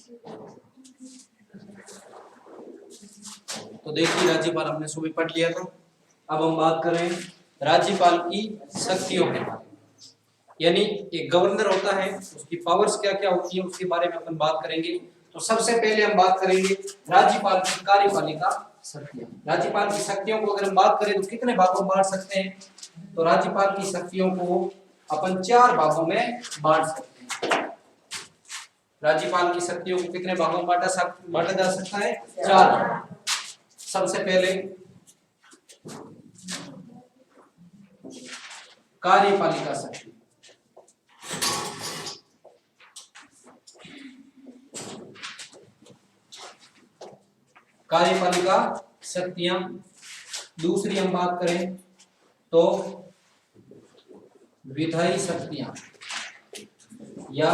तो देखिए राज्यपाल हमने सुबह पढ़ लिया था। अब हम बात करें राज्यपाल की शक्तियों के बारे में, यानी एक गवर्नर होता है, उसकी पावर्स क्या क्या होती है उसके बारे में अपन बात करेंगे। तो सबसे पहले हम बात करेंगे राज्यपाल की कार्यपालिका शक्तियां। राज्यपाल की शक्तियों को अगर हम बात करें तो कितने भागों में बांट सकते हैं? तो राज्यपाल की शक्तियों को अपन 4 भागों में बांट सकते हैं। राज्यपाल की शक्तियों को कितने भागों में बांटा जा सकता है? 4। सबसे पहले कार्यपालिका शक्ति। कार्यपालिका शक्तियां। दूसरी हम बात करें तो विधायी शक्तियां या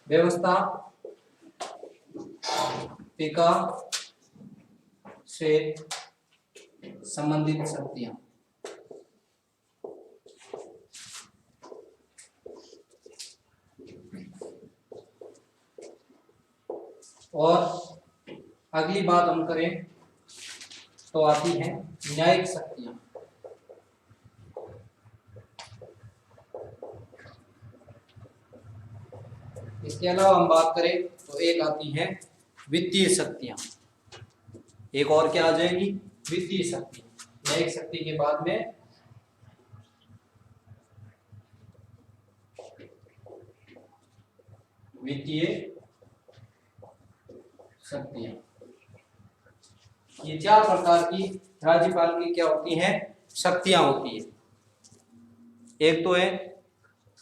व्यवस्थापिका से संबंधित शक्तियां। और अगली बात हम करें तो आती है न्यायिक शक्तियां। इसके अलावा हम बात करें तो एक आती है वित्तीय शक्तियां। एक और क्या आ जाएगी? वित्तीय शक्ति। न्यायिक शक्ति के बाद में वित्तीय शक्तियां। ये 4 प्रकार की राज्यपाल की क्या होती हैं? शक्तियां होती है। एक तो है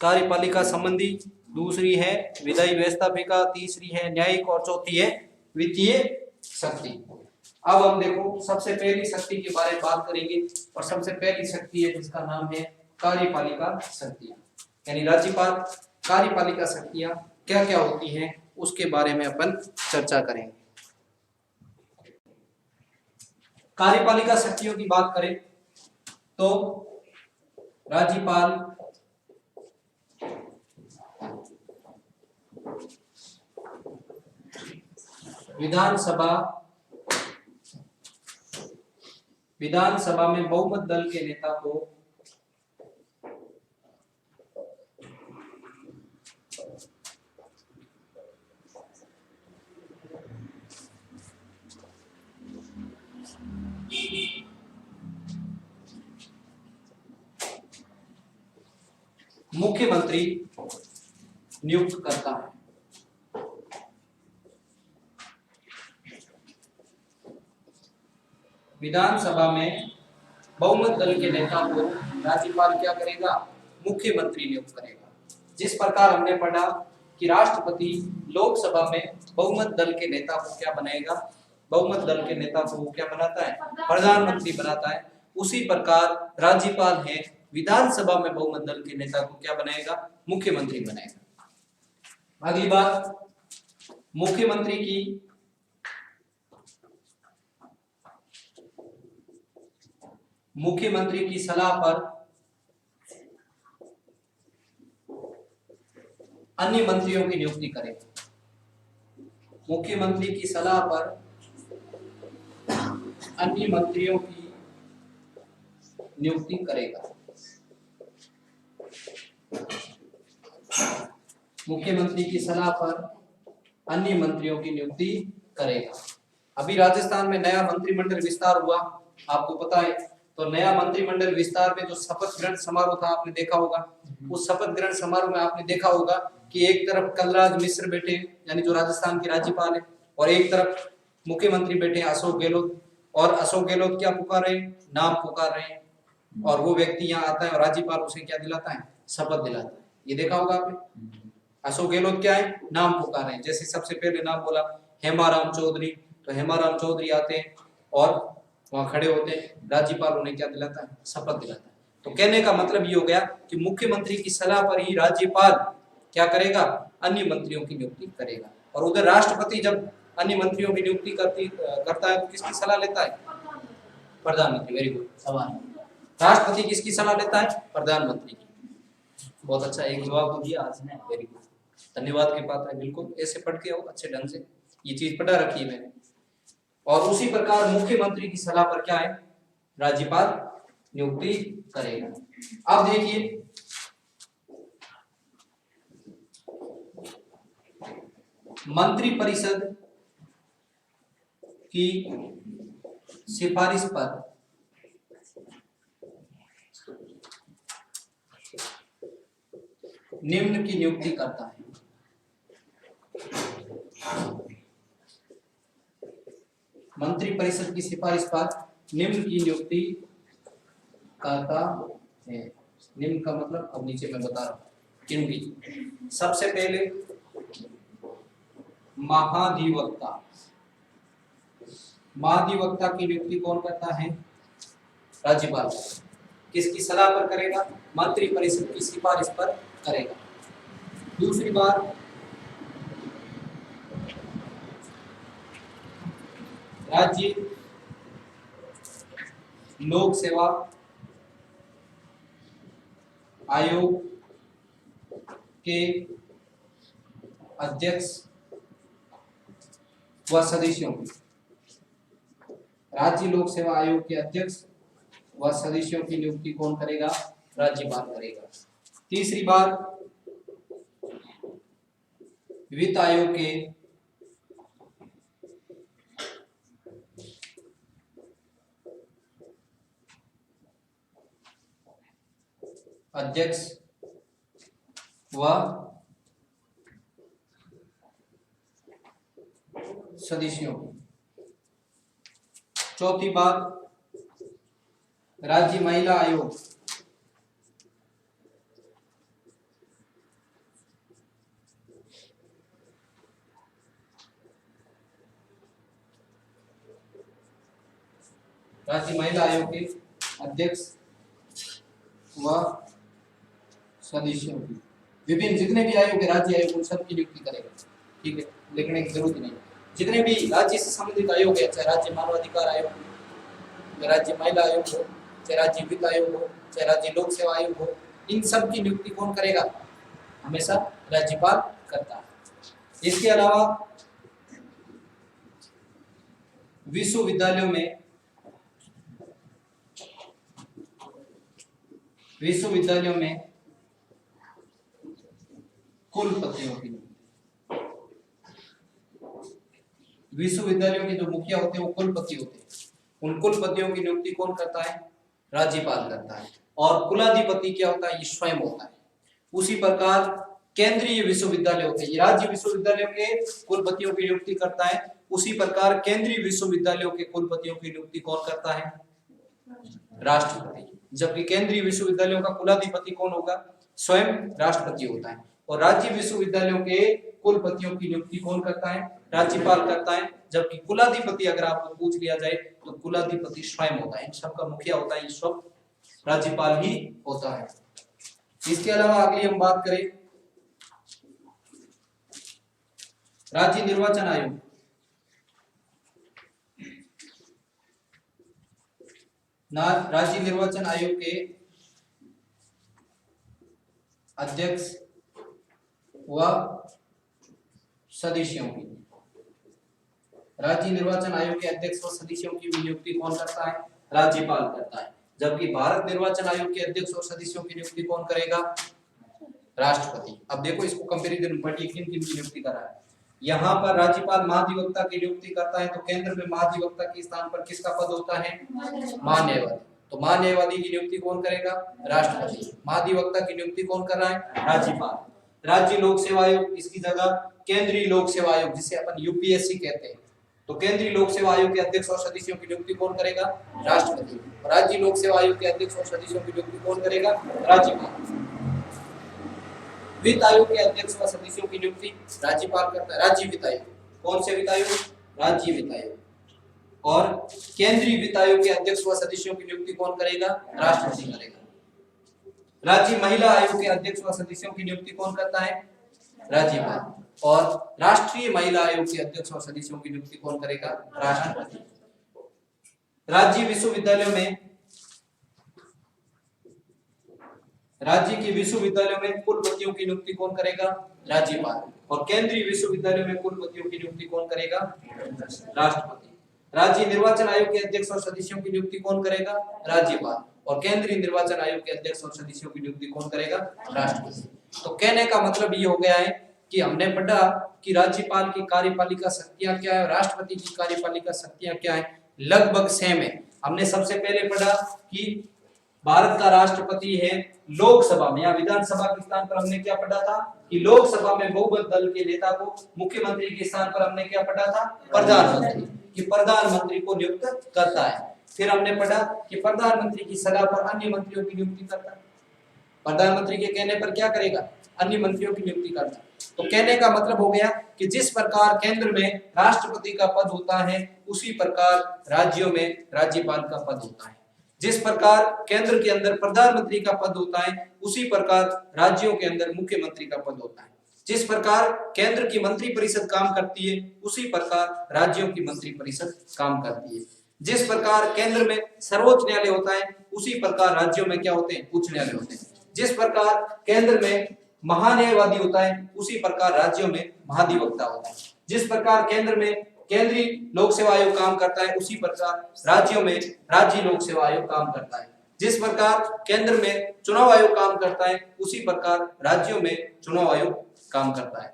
कार्यपालिका संबंधी, दूसरी है विधायी व्यवस्थापिका, तीसरी है न्यायिक और चौथी है वित्तीय शक्ति। अब हम देखो सबसे पहली शक्ति के बारे में बात करेंगे और सबसे पहली शक्ति है जिसका नाम है कार्यपालिका शक्तियां। यानी राज्यपाल कार्यपालिका शक्तियां क्या क्या होती हैं उसके बारे में अपन चर्चा करेंगे। कार्यपालिका शक्तियों की बात करें तो राज्यपाल विधानसभा में बहुमत दल के नेता को मुख्यमंत्री नियुक्त करता है। विधानसभा में बहुमत दल के नेता को राज्यपाल क्या करेगा? मुख्यमंत्री नियुक्त करेगा। जिस प्रकार हमने पढ़ा कि राष्ट्रपति लोकसभा में बहुमत दल के नेता को क्या बनाएगा? बहुमत दल के नेता को क्या बनाता है? प्रधानमंत्री बनाता है। उसी प्रकार राज्यपाल है विधानसभा में बहुमत दल के नेता को क्या बनाएगा? मुख्यमंत्री बनाएगा। अगली बात, मुख्यमंत्री की सलाह पर अन्य मंत्रियों की नियुक्ति करेगा। मुख्यमंत्री की सलाह पर अन्य मंत्रियों की नियुक्ति करेगा। मुख्यमंत्री की सलाह पर अन्य मंत्रियों की नियुक्ति करेगा। अभी राजस्थान में नया मंत्रिमंडल विस्तार हुआ, आपको पता है। तो नया मंत्रिमंडल विस्तार में जो शपथ ग्रहण समारोह था आपने देखा होगा। उस शपथ ग्रहण समारोह में आपने देखा होगा कि एक तरफ कलराज मिश्र बैठे यानी जो राजस्थान के राज्यपाल है, और एक तरफ मुख्यमंत्री बैठे अशोक गहलोत। और अशोक गहलोत क्या पुकार रहे हैं? नाम पुकार रहे हैं। और वो व्यक्ति यहाँ आता है और राज्यपाल उसे क्या दिलाता है? शपथ दिलाता है। ये देखा होगा आपने। अशोक गहलोत क्या है? नाम पुकार रहे हैं। जैसे सबसे पहले नाम बोला हेमाराम चौधरी, तो हेमाराम चौधरी आते हैं और वहां खड़े होते हैं, राज्यपाल उन्हें क्या दिलाता है? शपथ दिलाता है। तो कहने का मतलब ये हो गया कि मुख्यमंत्री की सलाह पर ही राज्यपाल क्या करेगा? अन्य मंत्रियों की नियुक्ति करेगा। और उधर राष्ट्रपति जब अन्य मंत्रियों की नियुक्ति करता है तो किसकी सलाह लेता है? प्रधानमंत्री। वेरी गुड सवाल। राष्ट्रपति किसकी सलाह लेता है? प्रधानमंत्री की। बहुत अच्छा, एक जवाब तो दिया आज ने, वेरी गुड, धन्यवाद के पात्र है, बिल्कुल ऐसे पढ़ के आओ अच्छे ढंग से, ये चीज पढ़ा रखी है मैंने। और उसी प्रकार मुख्यमंत्री की सलाह पर क्या है, राज्यपाल नियुक्ति करेगा। अब देखिए मंत्रिपरिषद की सिफारिश पर निम्न की नियुक्ति करता है। मंत्रिपरिषद की सिफारिश पर निम्न की नियुक्ति करता है। निम्न का मतलब अब नीचे मैं बता रहा हूं किन की। सबसे पहले महाधिवक्ता, महाधिवक्ता की नियुक्ति कौन करता है, राज्यपाल। किसकी सलाह पर करेगा, मंत्रिपरिषद की सिफारिश पर करेगा। दूसरी बात राज्य लोक सेवा आयोग के अध्यक्ष व सदस्यों की, राज्य लोक सेवा आयोग के अध्यक्ष व सदस्यों की नियुक्ति कौन करेगा, राज्यपाल करेगा। तीसरी बात वित्त आयोग के अध्यक्ष व सदस्यों। चौथी बात राज्य महिला आयोग राज्य महिला आयोग के अध्यक्ष व सदस्यों की, विभिन्न जितने भी आयोग है राज्य आयोग उन सब की नियुक्ति करेगा। ठीक है, लिखने की जरूरत नहीं। जितने भी राज्य से संबंधित आयोग है, चाहे राज्य मानवाधिकार आयोग हो, चाहे राज्य महिला आयोग हो, चाहे राज्य वित्त आयोग हो, चाहे राज्य लोक सेवा आयोग हो, इन सब की नियुक्ति कौन करेगा, हमेशा राज्यपाल करता है। इसके अलावा विश्वविद्यालयों में कुलपतियों की, विश्वविद्यालयों के जो मुखिया होते हैं वो कुलपति होते हैं, उन कुलपतियों की नियुक्ति कौन करता है, राज्यपाल करता है। और कुलाधिपति क्या होता है, ये स्वयं होता है। उसी प्रकार केंद्रीय विश्वविद्यालय होते हैं, राज्य विश्वविद्यालयों के कुलपतियों की नियुक्ति करता है। उसी प्रकार केंद्रीय विश्वविद्यालयों के कुलपतियों की नियुक्ति कौन करता है, राष्ट्रपति। जबकि केंद्रीय विश्वविद्यालयों का कुलाधिपति कौन होगा, स्वयं राष्ट्रपति होता है। और राज्य विश्वविद्यालयों के कुलपतियों की नियुक्ति कौन करता है, राज्यपाल करता है। जबकि कुलाधिपति अगर आपको पूछ लिया जाए तो कुलाधिपति स्वयं होता है, इन सबका मुखिया होता है, सब राज्यपाल ही होता है। इसके अलावा अगली हम बात करें राज्य निर्वाचन आयोग। राज्य निर्वाचन आयोग के अध्यक्ष व सदस्यों की, राज्य निर्वाचन आयोग के अध्यक्ष व सदस्यों की नियुक्ति कौन करता है, राज्यपाल करता है। जबकि भारत निर्वाचन आयोग के अध्यक्ष और सदस्यों की नियुक्ति कौन करेगा, राष्ट्रपति। अब देखो इसको कंपैरिजन बढ़ी किन किन की नियुक्ति करा है। यहाँ पर राज्यपाल महाधिवक्ता की नियुक्ति करता है, तो केंद्र में महाधिवक्ता के स्थान पर किसका पद होता है, महान्यायवादी। तो महान्यायवादी की नियुक्ति कौन करेगा, राष्ट्रपति। महाधिवक्ता की नियुक्ति कौन कर रहा है, राज्यपाल। राज्य लोक सेवा आयोग, इसकी जगह केंद्रीय लोक सेवा आयोग जिसे अपन यूपीएससी कहते हैं, तो केंद्रीय लोक सेवा आयोग के अध्यक्ष और सदस्यों की नियुक्ति कौन करेगा, राष्ट्रपति। राज्य लोक सेवा आयोग के अध्यक्ष और सदस्यों की नियुक्ति कौन करेगा, राज्यपाल। वित्त आयोग के अध्यक्ष व सदस्यों की नियुक्ति राज्यपाल करता है, राज्य वित्त आयोग। कौन से वित्त आयोग, राज्य वित्त आयोग। और केंद्रीय वित्त आयोग के अध्यक्ष व सदस्यों की नियुक्ति कौन करेगा, राष्ट्रपति करेगा। राज्य महिला आयोग के अध्यक्ष व सदस्यों की नियुक्ति कौन करता है, राज्यपाल। और राष्ट्रीय महिला आयोग के अध्यक्ष और सदस्यों की नियुक्ति कौन करेगा, राष्ट्रपति। राज्य विश्वविद्यालयों में राज्य के विश्वविद्यालयों में कुलपतियों की नियुक्ति कौन करेगा? राज्यपाल। और केंद्रीय विश्वविद्यालयों में कुलपतियों की नियुक्ति कौन करेगा? राष्ट्रपति। राज्य निर्वाचन आयोग के अध्यक्ष और सदस्यों की नियुक्ति कौन करेगा? राज्यपाल। और केंद्रीय निर्वाचन आयोग के अध्यक्ष और सदस्यों की नियुक्ति कौन करेगा? राष्ट्रपति। तो कहने का मतलब ये हो गया है कि हमने पढ़ा कि राज्यपाल की कार्यपालिका शक्तियां क्या है और राष्ट्रपति की कार्यपालिका शक्तियां क्या है, लगभग सेम है। हमने सबसे पहले पढ़ा कि भारत का राष्ट्रपति है लोकसभा में या विधानसभा के स्थान पर हमने क्या पढ़ा था कि लोकसभा में बहुमत दल के नेता को, मुख्यमंत्री के स्थान पर हमने क्या पढ़ा था? प्रधानमंत्री, कि प्रधानमंत्री को नियुक्त करता है। फिर हमने पढ़ा कि प्रधानमंत्री की सलाह पर अन्य मंत्रियों की नियुक्ति करता है। प्रधानमंत्री के कहने पर क्या करेगा? अन्य मंत्रियों की नियुक्ति करता है। तो कहने का मतलब हो गया कि जिस प्रकार केंद्र में राष्ट्रपति का पद होता है उसी प्रकार राज्यों में राज्यपाल का पद होता है। जिस प्रकार केंद्र के अंदर प्रधानमंत्री का पद होता है उसी प्रकार राज्यों के अंदर मुख्यमंत्री का पद होता है। जिस प्रकार केंद्र की मंत्रिपरिषद काम करती है उसी प्रकार राज्यों की मंत्रिपरिषद काम करती है। जिस प्रकार केंद्र में सर्वोच्च न्यायालय होता है उसी प्रकार राज्यों में क्या होते हैं? उच्च न्यायालय होते हैं। जिस प्रकार केंद्र में महान्यायवादी होता है उसी प्रकार राज्यों में महाधिवक्ता होता है। जिस प्रकार केंद्र में केंद्रीय लोक सेवा आयोग काम करता है उसी प्रकार राज्यों में राज्य लोक सेवा आयोग काम करता है। जिस प्रकार केंद्र में चुनाव आयोग काम करता है उसी प्रकार राज्यों में चुनाव आयोग काम करता है।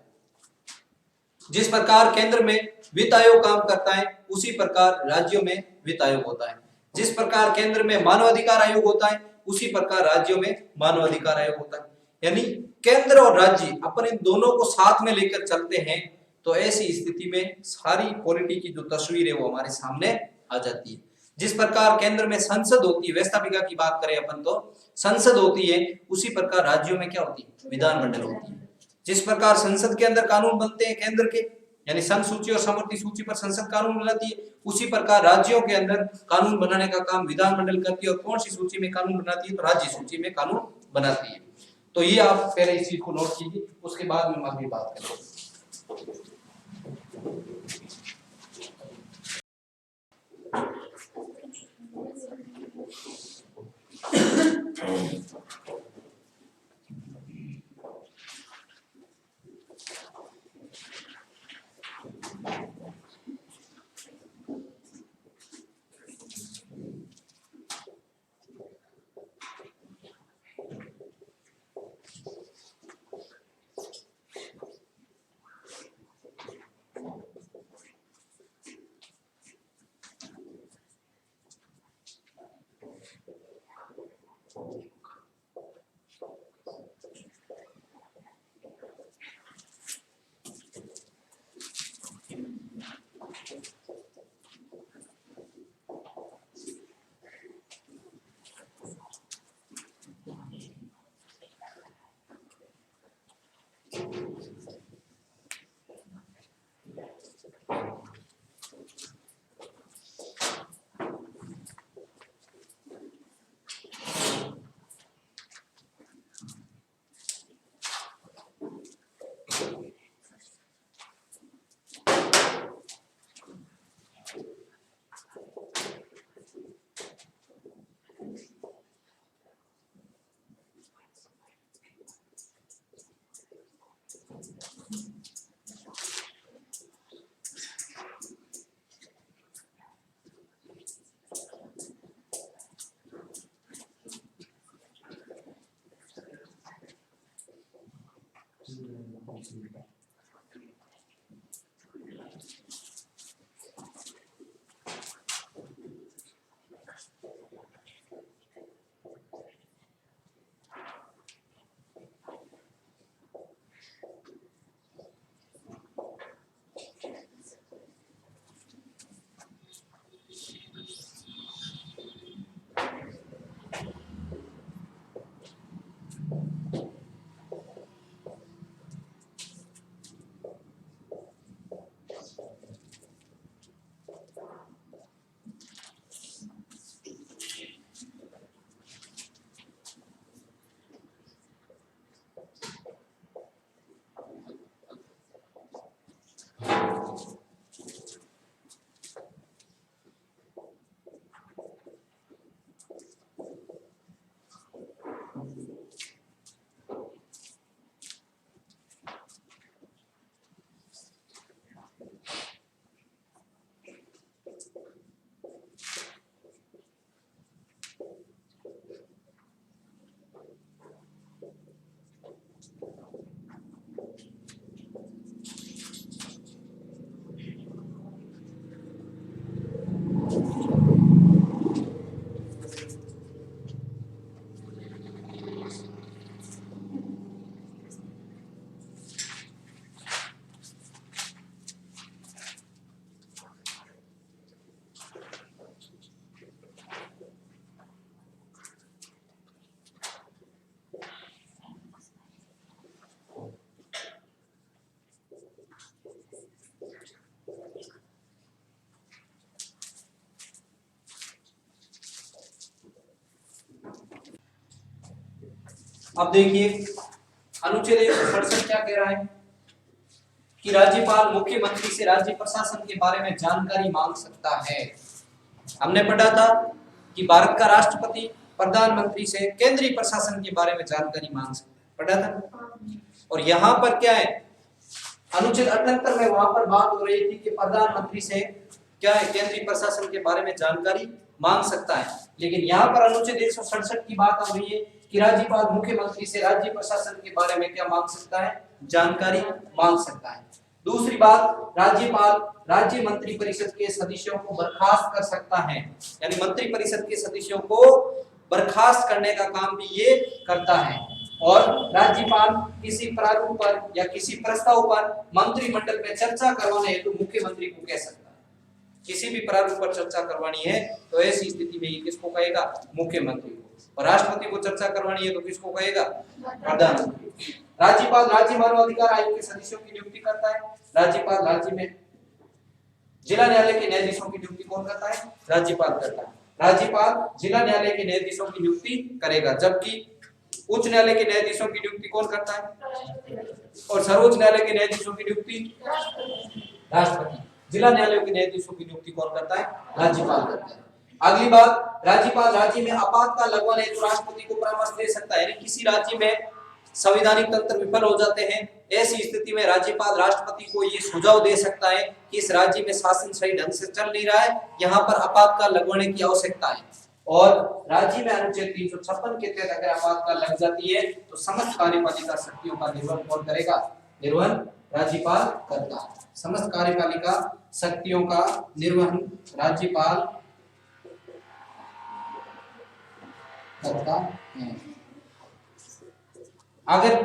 जिस प्रकार केंद्र में वित्त आयोग काम करता है उसी प्रकार राज्यों में वित्त आयोग होता है। जिस प्रकार केंद्र में मानवाधिकार आयोग होता है उसी प्रकार राज्यों में मानवाधिकार आयोग होता है। यानी केंद्र और राज्य अपन इन दोनों को साथ में लेकर चलते हैं तो ऐसी स्थिति में सारी पॉलिटी की जो तस्वीर है वो हमारे सामने आ जाती है। जिस प्रकार केंद्र में संसद होती है, व्यवस्थापिका की बात करें अपन तो संसद होती है, उसी प्रकार राज्यों में क्या होती है? विधानमंडल होती है। जिस प्रकार संसद के अंदर कानून बनते हैं केंद्र के, यानी संघ सूची और समवर्ती सूची पर संसद कानून बनाती है, उसी प्रकार राज्यों के अंदर कानून बनाने का काम विधानमंडल करती है। और कौन सी सूची में कानून बनाती है? तो राज्य सूची में कानून बनाती है। तो ये आप पहले इस चीज को नोट कीजिए, उसके बाद में हम आगे बात करेंगे। अब देखिए अनुच्छेद 167 क्या कह रहा है कि राज्यपाल मुख्यमंत्री से राज्य प्रशासन के बारे में जानकारी मांग सकता है। हमने पढ़ा था कि भारत का राष्ट्रपति प्रधानमंत्री से केंद्रीय प्रशासन के बारे में जानकारी मांग सकता है, पढ़ा था। और यहाँ पर क्या है, अनुच्छेद 78 में वहां पर बात हो रही थी कि प्रधानमंत्री से क्या है, केंद्रीय प्रशासन के बारे में जानकारी मांग सकता है। लेकिन यहाँ पर अनुच्छेद 167 की बात आ रही है कि राज्यपाल मुख्यमंत्री से राज्य प्रशासन के बारे में क्या मांग सकता है, जानकारी मांग सकता है। दूसरी बात, राज्यपाल राज्य मंत्री परिषद के सदस्यों को बर्खास्त कर सकता है, यानी मंत्री परिषद के सदस्यों को बर्खास्त करने का काम भी ये करता है। और राज्यपाल किसी प्रारूप पर या किसी प्रस्ताव पर मंत्रिमंडल में चर्चा करवाने हेतु मुख्यमंत्री को कह सकता है। किसी भी प्रारूप पर चर्चा करवानी है तो ऐसी स्थिति में ये किसको कहेगा, मुख्यमंत्री को। और राष्ट्रपति को चर्चा करवानी है तो किसको कहेगा, प्रधानमंत्री। राज्यपाल राज्य मानवाधिकार आयोग के सदस्यों की नियुक्ति करता है। राज्यपाल राज्य में जिला न्यायालय के न्यायाधीशों की नियुक्ति कौन करता है, राज्यपाल करता है। राज्यपाल जिला न्यायालय के न्यायाधीशों की नियुक्ति करेगा, जबकि उच्च न्यायालय के न्यायाधीशों की नियुक्ति कौन करता है, और सर्वोच्च न्यायालय के न्यायाधीशों की नियुक्ति राष्ट्रपति। जिला न्यायालयों के न्यायाधीशों की नियुक्ति कौन करता है, राज्यपाल करता है। अगली बात, राज्यपाल राज्य में आपातकाल लगवाने हेतु राष्ट्रपति को परामर्श दे सकता है। यानी किसी राज्य में संवैधानिक तंत्र विफल हो जाते हैं, ऐसी स्थिति में राज्यपाल राष्ट्रपति को ये सुझाव दे सकता है कि इस राज्य में शासन सही ढंग से चल नहीं रहा है, यहाँ पर आपातकाल लगवाने की आवश्यकता है। और राज्य में अनुच्छेद 356 के तहत अगर आपातकाल लग जाती है तो समस्त कार्यपालिका शक्तियों का निर्वहन कौन करेगा, निर्वहन राज्यपाल करता है। समस्त कार्यपालिका शक्तियों का निर्वहन राज्यपाल करता है। अगर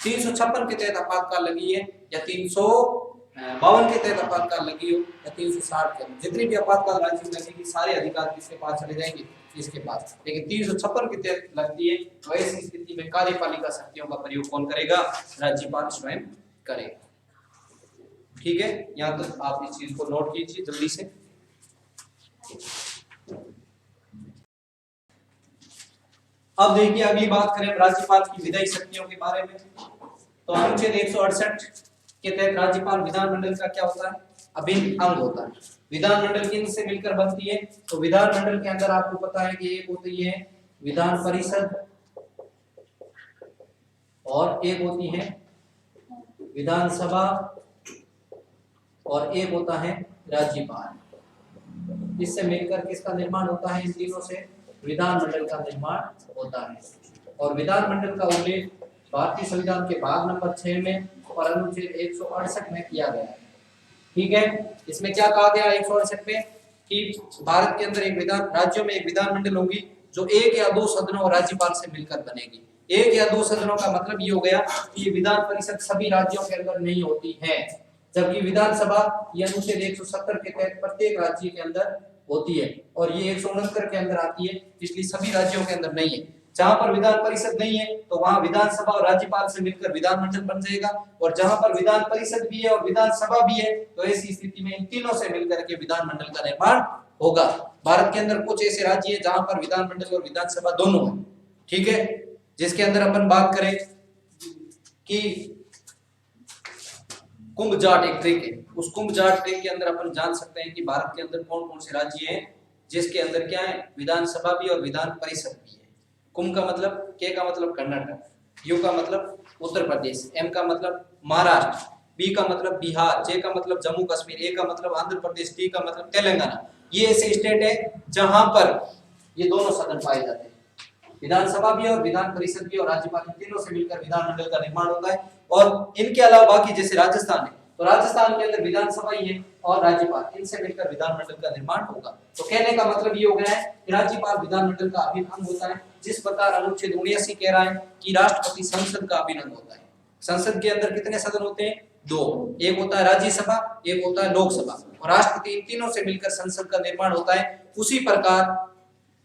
356 के तहत आपातकाल लगी है या 352 के तहत आपातकाल लगी हो या 360 के, जितनी भी आपातकाल राज्य में लगेगी सारे अधिकार किसके पास चले जाएंगे, इसके पास। लेकिन 356 के तहत लगती है तो ऐसी स्थिति में कार्यपालिका शक्तियों का प्रयोग कौन करेगा, राज्यपाल स्वयं करेगा। ठीक है, यहाँ तक आप इस चीज को नोट कीजिए जल्दी से। अब देखिए अगली बात करें राज्यपाल की विधायी शक्तियों के बारे में। तो अनुच्छेद 168 के तहत राज्यपाल विधानमंडल का क्या होता है, अभिन्न अंग होता है। विधानमंडल किन से मिलकर बनती है, तो विधानमंडल के अंदर आपको पता है कि एक होती है विधान परिषद और एक होती है विधानसभा और एक होता है राज्यपाल। इससे मिलकर किसका निर्माण होता है, इन तीनों से विधानमंडल का निर्माण होता है। और विधानमंडल का उल्लेख भारतीय संविधान के भाग नंबर 6 में और अनुच्छेद 168 में किया गया है। ठीक है, इसमें क्या कहा गया 168 में कि भारत के अंदर एक विधान, राज्यों में एक विधानमंडल होगी जो एक या दो सदनों और राज्यपाल से मिलकर बनेगी। एक या दो सदनों का मतलब ये हो गया कि ये विधान परिषद सभी राज्यों के अंदर नहीं होती है, जबकि विधानसभा ये अनुच्छेद 170 के तहत प्रत्येक राज्य के अंदर होती है और ये 169 के अंदर आती है, इसलिए सभी राज्यों के अंदर नहीं है। जहां पर विधान परिषद नहीं है तो वहां विधानसभा और राज्यपाल से मिलकर विधानमंडल बन जाएगा, और जहां पर विधान परिषद भी है और विधानसभा भी है तो ऐसी स्थिति में इन तीनों से मिलकर के विधानमंडल का निर्माण होगा। भारत के अंदर कुछ ऐसे राज्य है जहां पर विधानमंडल और विधानसभा दोनों है। ठीक है, जिसके अंदर अपन बात करें कि कुंभ जाट एक ट्रिक है, उस कुंभ जाट ट्रिक के अंदर अपन जान सकते हैं कि भारत के अंदर कौन कौन से राज्य हैं जिसके अंदर क्या है, विधानसभा भी और विधान परिषद भी है। कुंभ का मतलब, के का मतलब कर्नाटक, यू का मतलब उत्तर प्रदेश, एम का मतलब महाराष्ट्र, बी का मतलब बिहार, जे का मतलब जम्मू कश्मीर, ए का मतलब आंध्र प्रदेश, टी का मतलब तेलंगाना। ये ऐसे स्टेट है जहां पर ये दोनों सदन पाए जाते हैं, विधानसभा भी और विधान परिषद भी और राज्यपाल, तीनों से मिलकर विधानमंडल का निर्माण होता है। और इनके अलावा बाकी जैसे राजस्थान है तो राजस्थान के अंदर विधानसभा ही है और राज्यपाल, इनसे मिलकर विधानमंडल का निर्माण होगा। तो कहने का मतलब ये हो गया है कि राज्यपाल विधानमंडल का अभिन्न अंग होता है, जिस प्रकार अनुच्छेद 79 कह रहा है कि राष्ट्रपति संसद का अभिन्न अंग होता है। संसद के अंदर कितने सदन होते हैं, दो, एक होता है राज्यसभा, एक होता है लोकसभा, और राष्ट्रपति इन तीनों से मिलकर संसद का निर्माण होता है। उसी प्रकार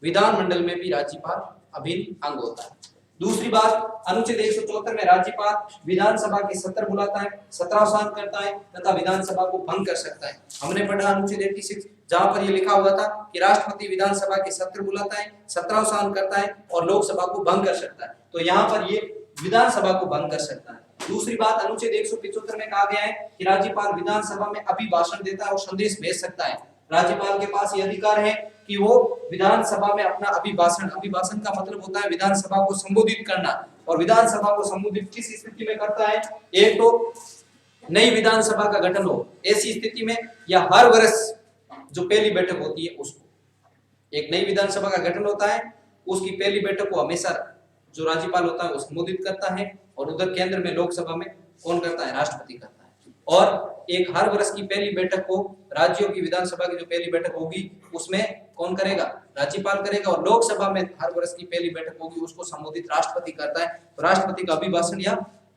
विधानमंडल में भी राज्यपाल अभिन्न अंग होता है। दूसरी बात, अनुच्छेद 174 में राज्यपाल विधानसभा के सत्र बुलाता है, सत्रावसान करता है तथा विधानसभा को भंग कर सकता है। हमने पढ़ा अनुच्छेद 86 जहां पर ये लिखा हुआ था कि राष्ट्रपति विधानसभा के सत्र बुलाता है, सत्रावसान करता है और लोकसभा को भंग कर सकता है। तो यहाँ पर ये विधानसभा को भंग कर सकता है। दूसरी बात, अनुच्छेद 175 में कहा गया है कि राज्यपाल विधानसभा में अभिभाषण देता है और संदेश भेज सकता है। राज्यपाल के पास ये अधिकार है कि वो विधानसभा में अपना अभिभाषण का मतलब होता है विधानसभा को संबोधित करना, और विधानसभा को संबोधित किस स्थिति में करता है? एक तो नई विधानसभा का गठन हो ऐसी स्थिति में, या हर वर्ष जो पहली बैठक होती है उसको, एक नई विधानसभा का गठन होता है उसकी पहली बैठक को हमेशा जो राज्यपाल होता है वो संबोधित करता है, और उधर केंद्र में लोकसभा में कौन करता है? राष्ट्रपति करता है। और एक हर वर्ष की पहली बैठक को, राज्यों की विधानसभा की जो पहली बैठक होगी उसमें कौन करेगा? राज्यपाल करेगा, और लोकसभा में हर वर्ष की पहली बैठक होगी उसको संबोधित राष्ट्रपति करता है। तो राष्ट्रपति का अभिभाषण या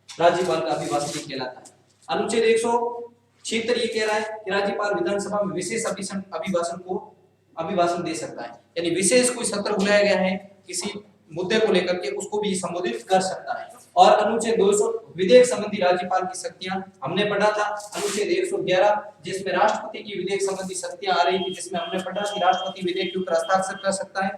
राज्यपाल का अभिभाषण कहलाता है। अनुच्छेद 176 ये कह रहा है कि राज्यपाल विधानसभा में विशेष अभिभाषण दे सकता है, यानी विशेष कोई सत्र बुलाया गया है किसी मुद्दे को लेकर के, उसको भी संबोधित कर सकता है। और अनुच्छेद 200 विधेयक संबंधी राज्यपाल की शक्तियां हमने पढ़ा था। अनुच्छेद 111 जिसमें राष्ट्रपति की विधेयक संबंधी शक्तियां आ रही थी, जिसमें हमने पढ़ा कि राष्ट्रपति विधेयक के ऊपर हस्ताक्षर कर सकता है,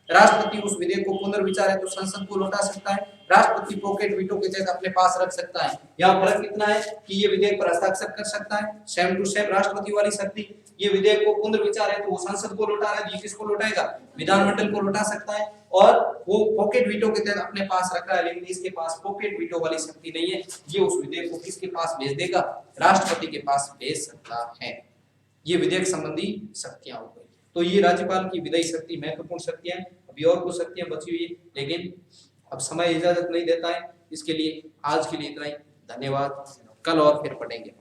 राष्ट्रपति उस विधेयक को पुनर्विचार है तो संसद को लौटा सकता है, राष्ट्रपति पॉकेट वीटो के तहत अपने पास रख सकता है। यहाँ फर्क कितना है कि ये विधेयक पर हस्ताक्षर कर सकता है, सेम टू सेम राष्ट्रपति वाली शक्ति, ये विधेयक को पुनर्विचार है तो वो संसद को लौटा रहा है, ये किसको लौटाएगा? विधानमंडल को लौटा सकता है, और वो पॉकेट वीटो के तहत अपने पास रख रहा है, लेकिन इसके पास पॉकेट वीटो वाली शक्ति नहीं है। ये उस विधेयक को किसके पास भेज देगा? राष्ट्रपति के पास भेज सकता है। ये विधेयक संबंधी शक्तियां हो गई। तो ये राज्यपाल की विधायी शक्ति महत्वपूर्ण शक्तियां, अभी और कुछ शक्तियां बची हुई है, लेकिन अब समय इजाजत नहीं देता है। इसके लिए आज के लिए इतना ही, धन्यवाद। कल और फिर पढ़ेंगे।